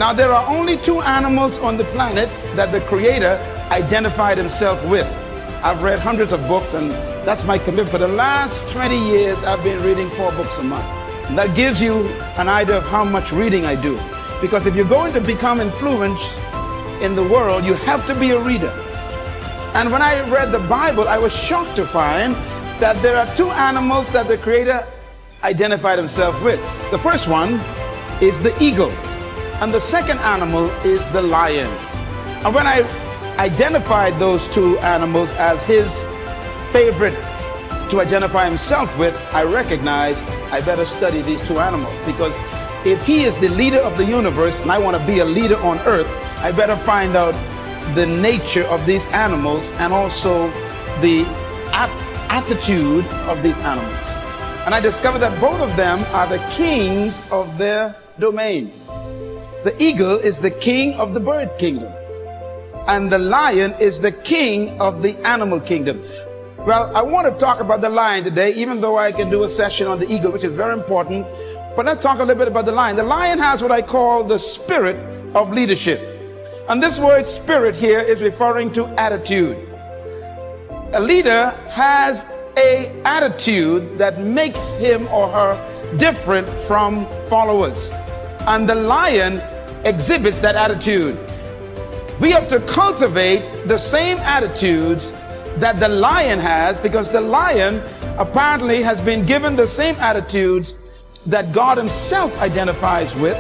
Now, there are only two animals on the planet that the Creator identified himself with. I've read hundreds of books, and that's my commitment. For the last 20 years, I've been reading 4 books a month. And that gives you an idea of how much reading I do. Because if you're going to become influenced in the world, you have to be a reader. And when I read the Bible, I was shocked to find that there are 2 animals that the Creator identified himself with. The first one is the eagle, and the second animal is the lion. And when I identified those 2 animals as his favorite to identify himself with, I recognized I better study these 2 animals, because if he is the leader of the universe and I want to be a leader on earth, I better find out the nature of these animals and also the attitude of these animals. And I discovered that both of them are the kings of their domain. The eagle is the king of the bird kingdom, and the lion is the king of the animal kingdom. Well, I want to talk about the lion today, even though I can do a session on the eagle, which is very important. But let's talk a little bit about the lion. The lion has what I call the spirit of leadership. And this word spirit here is referring to attitude. A leader has an attitude that makes him or her different from followers. And the lion exhibits that attitude. We have to cultivate the same attitudes that the lion has, because the lion apparently has been given the same attitudes that God himself identifies with,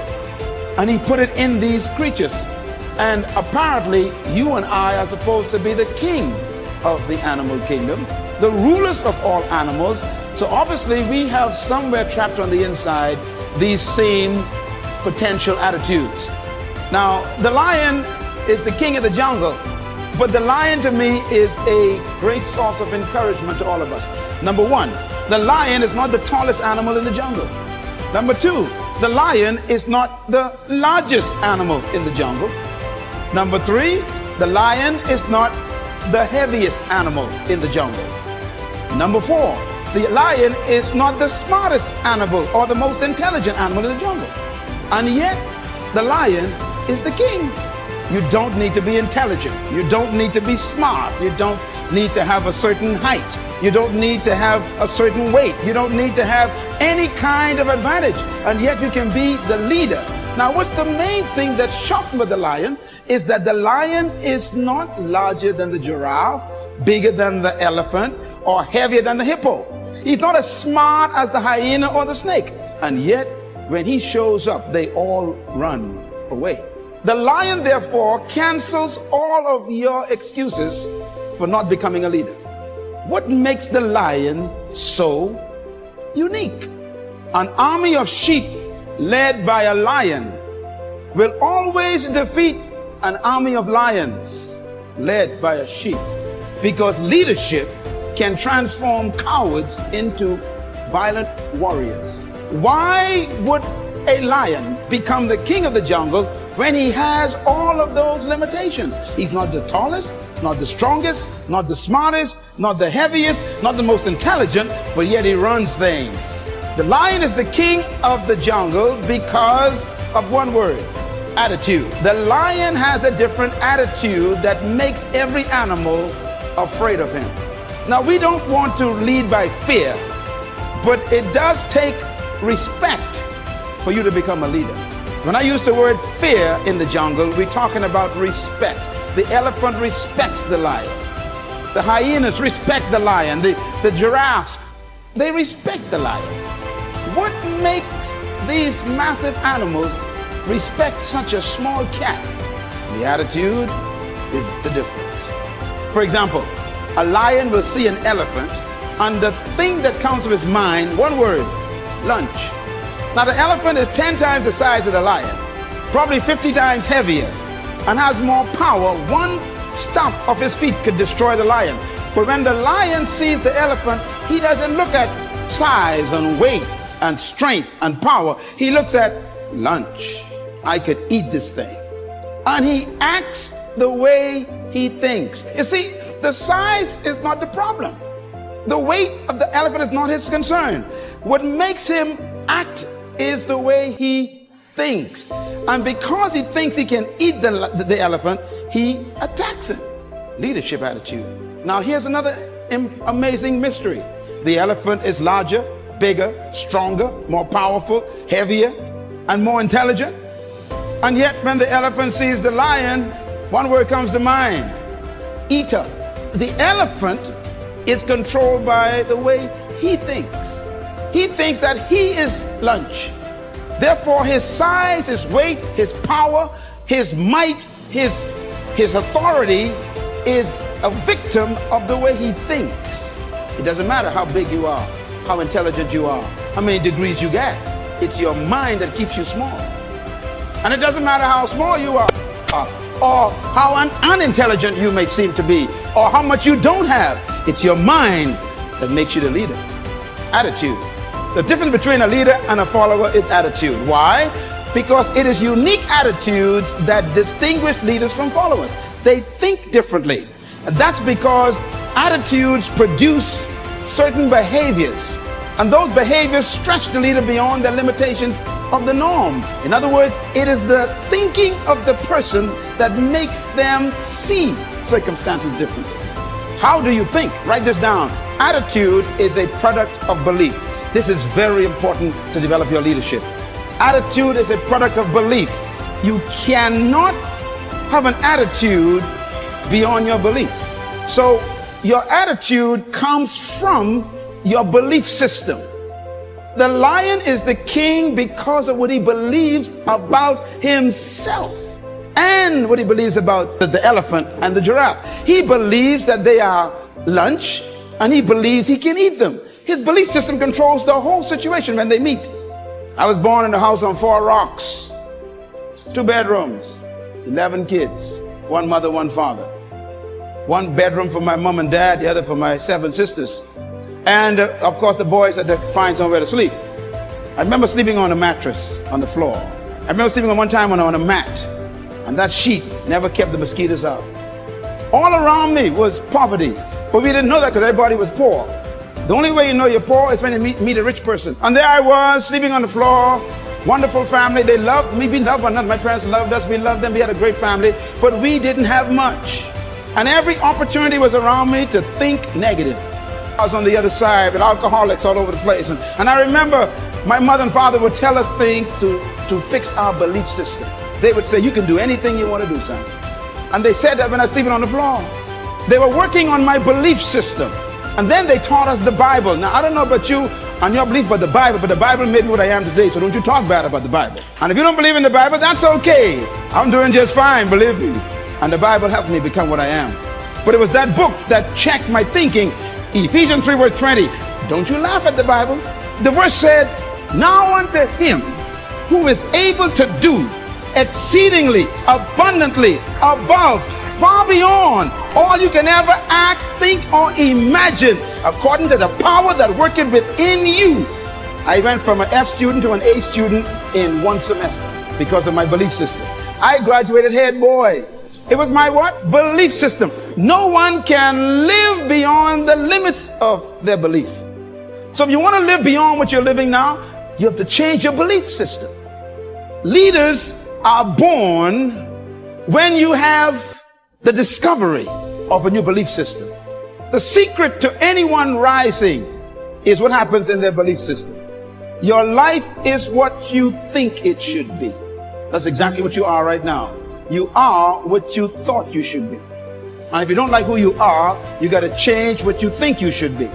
and he put it in these creatures. And apparently you and I are supposed to be the king of the animal kingdom, the rulers of all animals. So obviously we have somewhere trapped on the inside these same potential attitudes. Now, the lion is the king of the jungle, but the lion to me is a great source of encouragement to all of us. Number 1, the lion is not the tallest animal in the jungle. Number 2, the lion is not the largest animal in the jungle. Number 3, the lion is not the heaviest animal in the jungle. Number 4, the lion is not the smartest animal or the most intelligent animal in the jungle. And yet, the lion is the king. You don't need to be intelligent. You don't need to be smart. You don't need to have a certain height. You don't need to have a certain weight. You don't need to have any kind of advantage. And yet you can be the leader. Now, what's the main thing that shocks me with the lion is that the lion is not larger than the giraffe, bigger than the elephant, or heavier than the hippo. He's not as smart as the hyena or the snake. And yet, when he shows up, they all run away. The lion, therefore, cancels all of your excuses for not becoming a leader. What makes the lion so unique? An army of sheep led by a lion will always defeat an army of lions led by a sheep, because leadership can transform cowards into violent warriors. Why would a lion become the king of the jungle when he has all of those limitations? He's not the tallest, not the strongest, not the smartest, not the heaviest, not the most intelligent, but yet he runs things. The lion is the king of the jungle because of one word: attitude. The lion has a different attitude that makes every animal afraid of him. Now, we don't want to lead by fear, but it does take respect for you to become a leader. When I use the word fear in the jungle, we're talking about respect. The elephant respects the lion. The hyenas respect the lion. The giraffes, they respect the lion. What makes these massive animals respect such a small cat? The attitude is the difference. For example, a lion will see an elephant, and the thing that comes to his mind, one word: lunch. Now, the elephant is 10 times the size of the lion, probably 50 times heavier, and has more power. One stomp of his feet could destroy the lion. But when the lion sees the elephant, he doesn't look at size and weight and strength and power. He looks at lunch. I could eat this thing. And he acts the way he thinks. You see, the size is not the problem. The weight of the elephant is not his concern. What makes him act is the way he thinks. And because he thinks he can eat the elephant, he attacks him. Leadership attitude. Now here's another amazing mystery. The elephant is larger, bigger, stronger, more powerful, heavier, and more intelligent. And yet when the elephant sees the lion, one word comes to mind: eater. The elephant is controlled by the way he thinks. He thinks that he is lunch. Therefore, his size, his weight, his power, his might, his authority is a victim of the way he thinks. It doesn't matter how big you are, how intelligent you are, how many degrees you get. It's your mind that keeps you small. And it doesn't matter how small you are, or how unintelligent you may seem to be, or how much you don't have. It's your mind that makes you the leader. Attitude. The difference between a leader and a follower is attitude. Why? Because it is unique attitudes that distinguish leaders from followers. They think differently. And that's because attitudes produce certain behaviors. And those behaviors stretch the leader beyond the limitations of the norm. In other words, it is the thinking of the person that makes them see circumstances differently. How do you think? Write this down. Attitude is a product of belief. This is very important to develop your leadership. Attitude is a product of belief. You cannot have an attitude beyond your belief. So your attitude comes from your belief system. The lion is the king because of what he believes about himself and what he believes about the elephant and the giraffe. He believes that they are lunch and he believes he can eat them. His belief system controls the whole situation when they meet. I was born in a house on 4 rocks, 2 bedrooms, 11 kids, 1 mother, 1 father. 1 bedroom for my mom and dad, the other for my 7 sisters. And of course the boys had to find somewhere to sleep. I remember sleeping on a mattress on the floor. I remember sleeping on one time on a mat, and that sheet never kept the mosquitoes out. All around me was poverty, but we didn't know that because everybody was poor. The only way you know you're poor is when you meet a rich person. And there I was sleeping on the floor. Wonderful family. They loved me. We loved one another. My parents loved us. We loved them. We had a great family, but we didn't have much. And every opportunity was around me to think negative. I was on the other side with alcoholics all over the place. And I remember my mother and father would tell us things to fix our belief system. They would say, you can do anything you want to do, son. And they said that when I was sleeping on the floor. They were working on my belief system. And then they taught us the Bible. Now, I don't know about you and your belief about the Bible made me what I am today. So don't you talk bad about the Bible. And if you don't believe in the Bible, that's okay. I'm doing just fine, believe me. And the Bible helped me become what I am. But it was that book that checked my thinking. Ephesians 3 verse 20. Don't you laugh at the Bible. The verse said, now unto him who is able to do exceedingly abundantly above, far beyond all you can ever ask, think, or imagine, according to the power that worketh within you. I went from an F student to an A student in 1 semester because of my belief system. I graduated head boy. It was my what? Belief system. No one can live beyond the limits of their belief. So if you want to live beyond what you're living now, you have to change your belief system. Leaders are born when you have the discovery of a new belief system. The secret to anyone rising is what happens in their belief system. Your life is what you think it should be. That's exactly what you are right now. You are what you thought you should be. And if you don't like who you are, you got to change what you think you should be.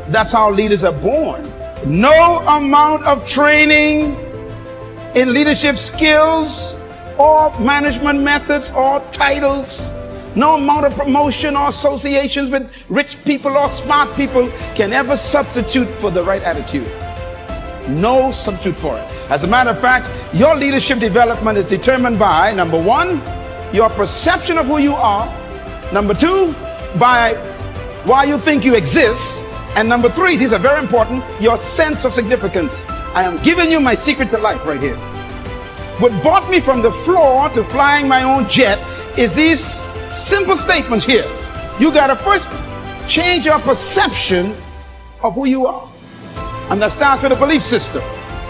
That's how leaders are born. No amount of training in leadership skills or management methods or titles, no amount of promotion or associations with rich people or smart people can ever substitute for the right attitude. No substitute for it. As a matter of fact, your leadership development is determined by, number 1, your perception of who you are. Number 2, by why you think you exist. And number 3, these are very important, your sense of significance. I am giving you my secret to life right here. What brought me from the floor to flying my own jet is these simple statements here. You got to first change your perception of who you are. And that starts with a belief system.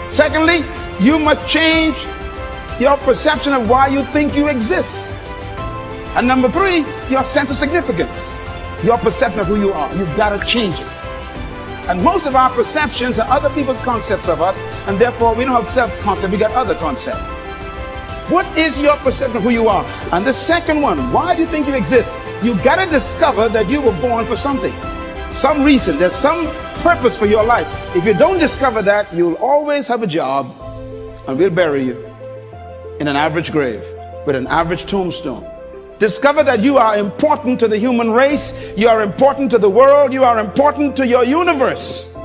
Secondly, you must change your perception of why you think you exist. And number three, your sense of significance, your perception of who you are. You've got to change it. And most of our perceptions are other people's concepts of us, and therefore we don't have self-concept, we got other concept. What is your perception of who you are? And the second one, why do you think you exist? You've got to discover that you were born for something, some reason. There's some purpose for your life. If you don't discover that, you'll always have a job, and we'll bury you in an average grave with an average tombstone. Discover that you are important to the human race, you are important to the world, you are important to your universe.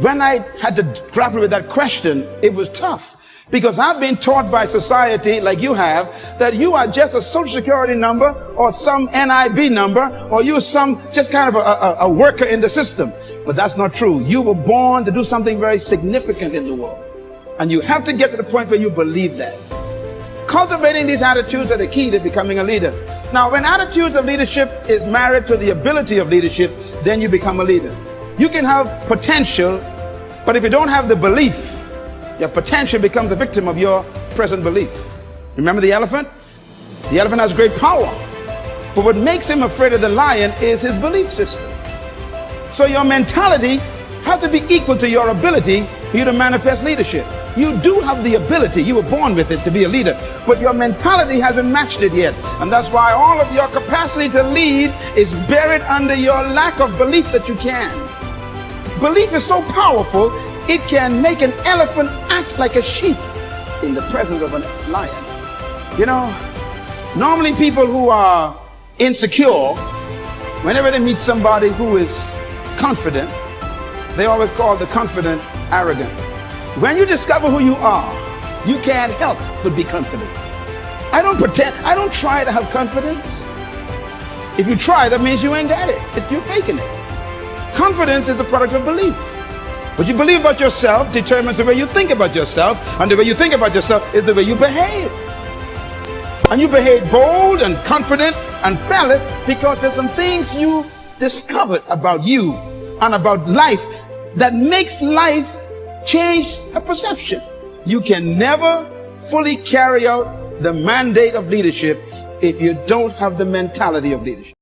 When I had to grapple with that question, it was tough, because I've been taught by society, like you have, that you are just a social security number or some NIB number, or you're some just kind of a worker in the system. But that's not true. You were born to do something very significant in the world, and you have to get to the point where you believe that. Cultivating these attitudes are the key to becoming a leader. Now, when attitudes of leadership is married to the ability of leadership, then you become a leader. You can have potential, but if you don't have the belief, your potential becomes a victim of your present belief. Remember the elephant? The elephant has great power, but what makes him afraid of the lion is his belief system. So your mentality has to be equal to your ability for you to manifest leadership. You do have the ability, you were born with it, to be a leader, but your mentality hasn't matched it yet. And that's why all of your capacity to lead is buried under your lack of belief that you can. Belief is so powerful, it can make an elephant act like a sheep in the presence of a lion. You know, normally people who are insecure, whenever they meet somebody who is confident, they always call the confident arrogant. When you discover who you are, you can't help but be confident. I don't pretend, I don't try to have confidence. If you try, that means you ain't got it. You're faking it. Confidence is a product of belief. What you believe about yourself determines the way you think about yourself, and the way you think about yourself is the way you behave. And you behave bold and confident and valid because there's some things you discovered about you and about life that makes life change a perception. You can never fully carry out the mandate of leadership if you don't have the mentality of leadership.